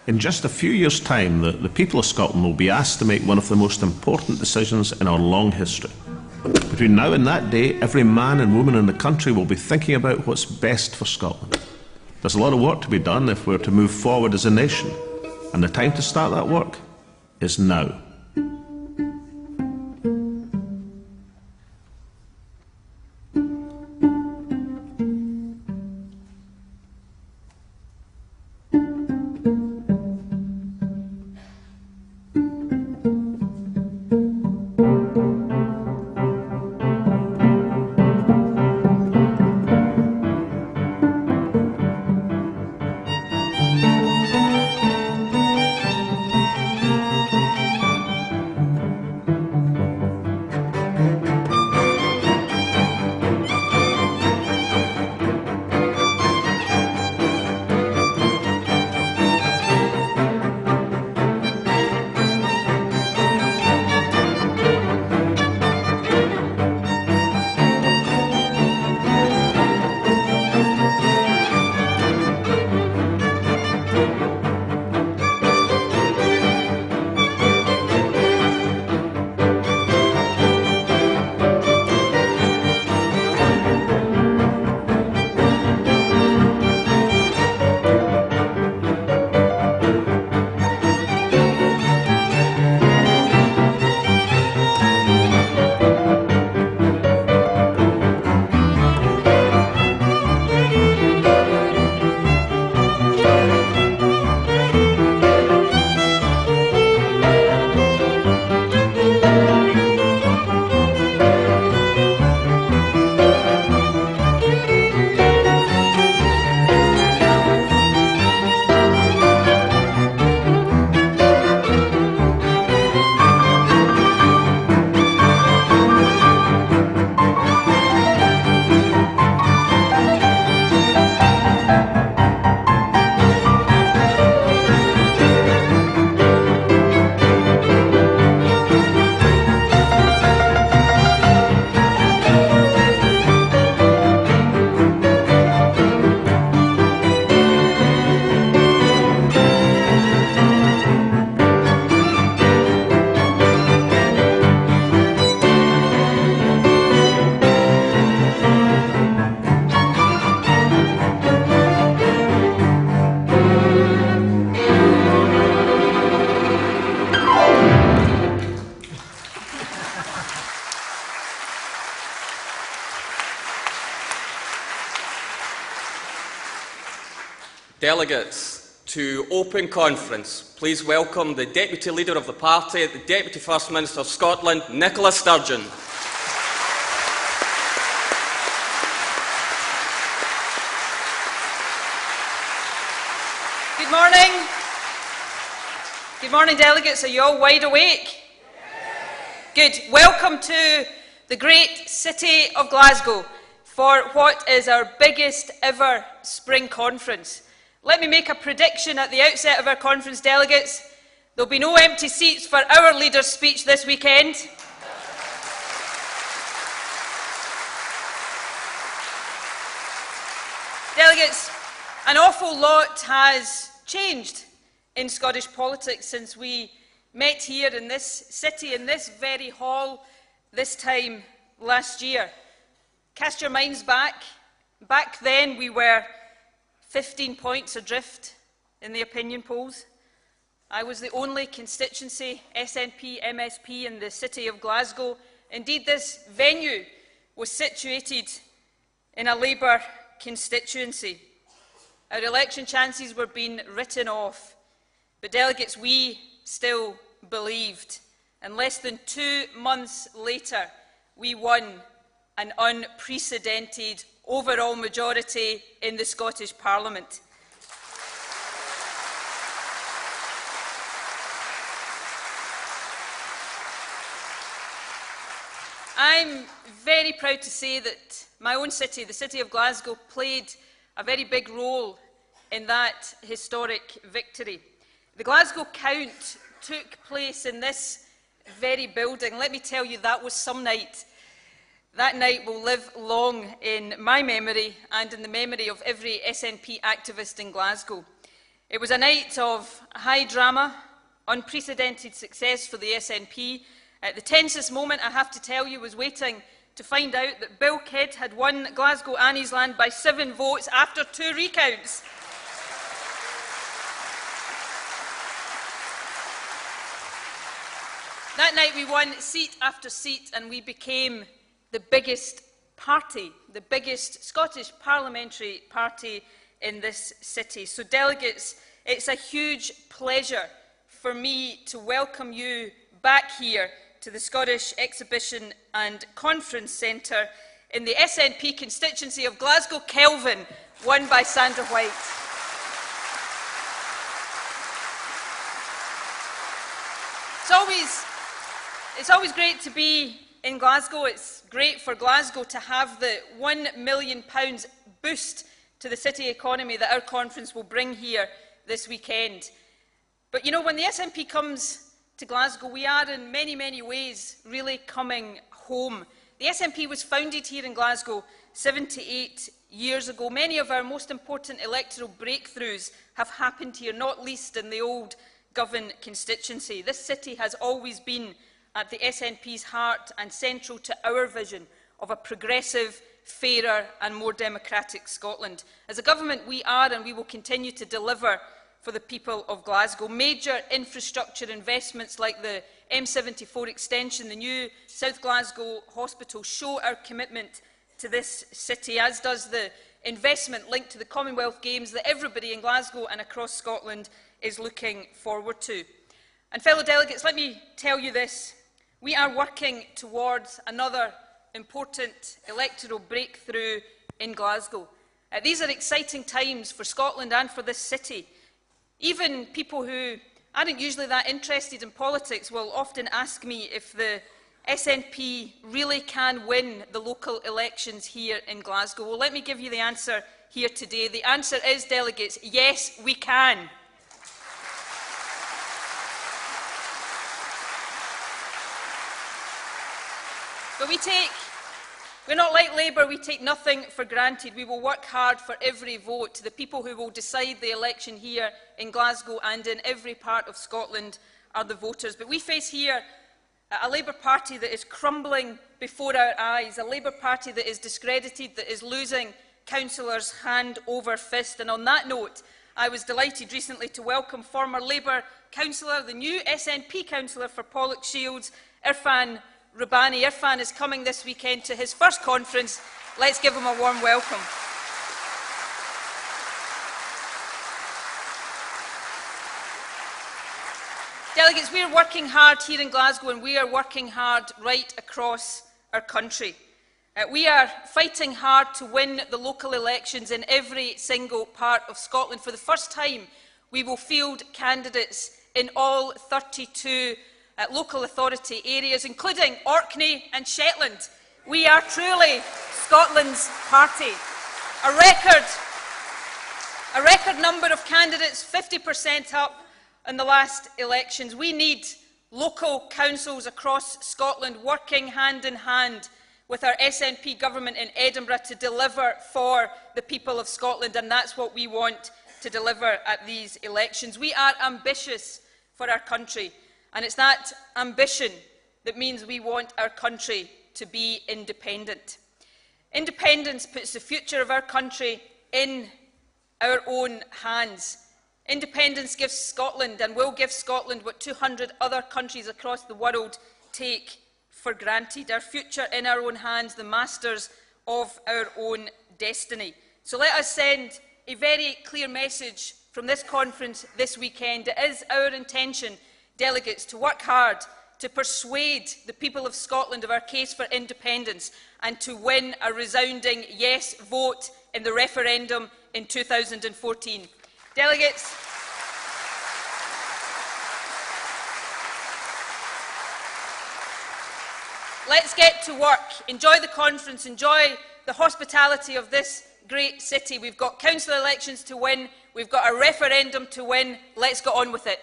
In just a few years' time, the people of Scotland will be asked to make one of the most important decisions in our long history. Between now and that day, every man and woman in the country will be thinking about what's best for Scotland. There's a lot of work to be done if we're to move forward as a nation, and the time to start that work is now. Delegates, to open conference, please welcome the Deputy Leader of the Party, the Deputy First Minister of Scotland, Nicola Sturgeon. Good morning. Good morning, delegates. Are you all wide awake? Good. Welcome to the great city of Glasgow for what is our biggest ever spring conference. Let me make a prediction at the outset of our conference, delegates. There will be no empty seats for our leader's speech this weekend. Delegates, an awful lot has changed in Scottish politics since we met here in this city, in this very hall, this time last year. Cast your minds back. Back then we were 15 points adrift in the opinion polls. I was the only constituency SNP MSP in the city of Glasgow. Indeed, this venue was situated in a Labour constituency. Our election chances were being written off. But delegates, we still believed. And less than 2 months later, we won an unprecedented overall majority in the Scottish Parliament. I'm very proud to say that my own city, the city of Glasgow, played a very big role in that historic victory. The Glasgow count took place in this very building. Let me tell you, that was some night. That night will live long in my memory and in the memory of every SNP activist in Glasgow. It was a night of high drama, unprecedented success for the SNP. The tensest moment, I have to tell you, was waiting to find out that Bill Kidd had won Glasgow Annie's Land by 7 votes after 2 recounts. That night we won seat after seat and we became the biggest party, the biggest Scottish parliamentary party in this city. So delegates, it's a huge pleasure for me to welcome you back here to the Scottish Exhibition and Conference Centre in the SNP constituency of Glasgow Kelvin, won by Sandra White. It's always great to be in Glasgow. It's great for Glasgow to have the £1 million boost to the city economy that our conference will bring here this weekend. But you know, when the SNP comes to Glasgow, we are in many, many ways really coming home. The SNP was founded here in Glasgow 78 years ago. Many of our most important electoral breakthroughs have happened here, not least in the old Govan constituency. This city has always been at the SNP's heart and central to our vision of a progressive, fairer and more democratic Scotland. As a government, we are and we will continue to deliver for the people of Glasgow. Major infrastructure investments like the M74 extension, the new South Glasgow Hospital show our commitment to this city, as does the investment linked to the Commonwealth Games that everybody in Glasgow and across Scotland is looking forward to. And fellow delegates, let me tell you this. We are working towards another important electoral breakthrough in Glasgow. These are exciting times for Scotland and for this city. Even people who aren't usually that interested in politics will often ask me if the SNP really can win the local elections here in Glasgow. Well, let me give you the answer here today. The answer is, delegates, yes, we can. But we're not like Labour, we take nothing for granted. We will work hard for every vote. The people who will decide the election here in Glasgow and in every part of Scotland are the voters. But we face here a Labour Party that is crumbling before our eyes, a Labour Party that is discredited, that is losing councillors hand over fist. And on that note, I was delighted recently to welcome former Labour councillor, the new SNP councillor for Pollock Shields, Irfan Rabbani. Irfan is coming this weekend to his first conference. Let's give him a warm welcome. Delegates, we are working hard here in Glasgow and we are working hard right across our country. We are fighting hard to win the local elections in every single part of Scotland. For the first time, we will field candidates in all 32 local authority areas, including Orkney and Shetland. We are truly Scotland's party. A record number of candidates, 50% up in the last elections. We need local councils across Scotland working hand in hand with our SNP government in Edinburgh to deliver for the people of Scotland, and that's what we want to deliver at these elections. We are ambitious for our country. And it's that ambition that means we want our country to be independent. Independence puts the future of our country in our own hands. Independence gives Scotland and will give Scotland what 200 other countries across the world take for granted. Our future in our own hands, the masters of our own destiny. So let us send a very clear message from this conference this weekend. It is our intention, delegates, to work hard to persuade the people of Scotland of our case for independence and to win a resounding yes vote in the referendum in 2014. Delegates, let's get to work. Enjoy the conference, enjoy the hospitality of this great city. We've got council elections to win, we've got a referendum to win. Let's get on with it.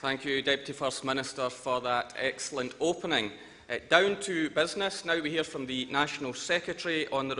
Thank you, Deputy First Minister, for that excellent opening. Down to business. Now we hear from the National Secretary on the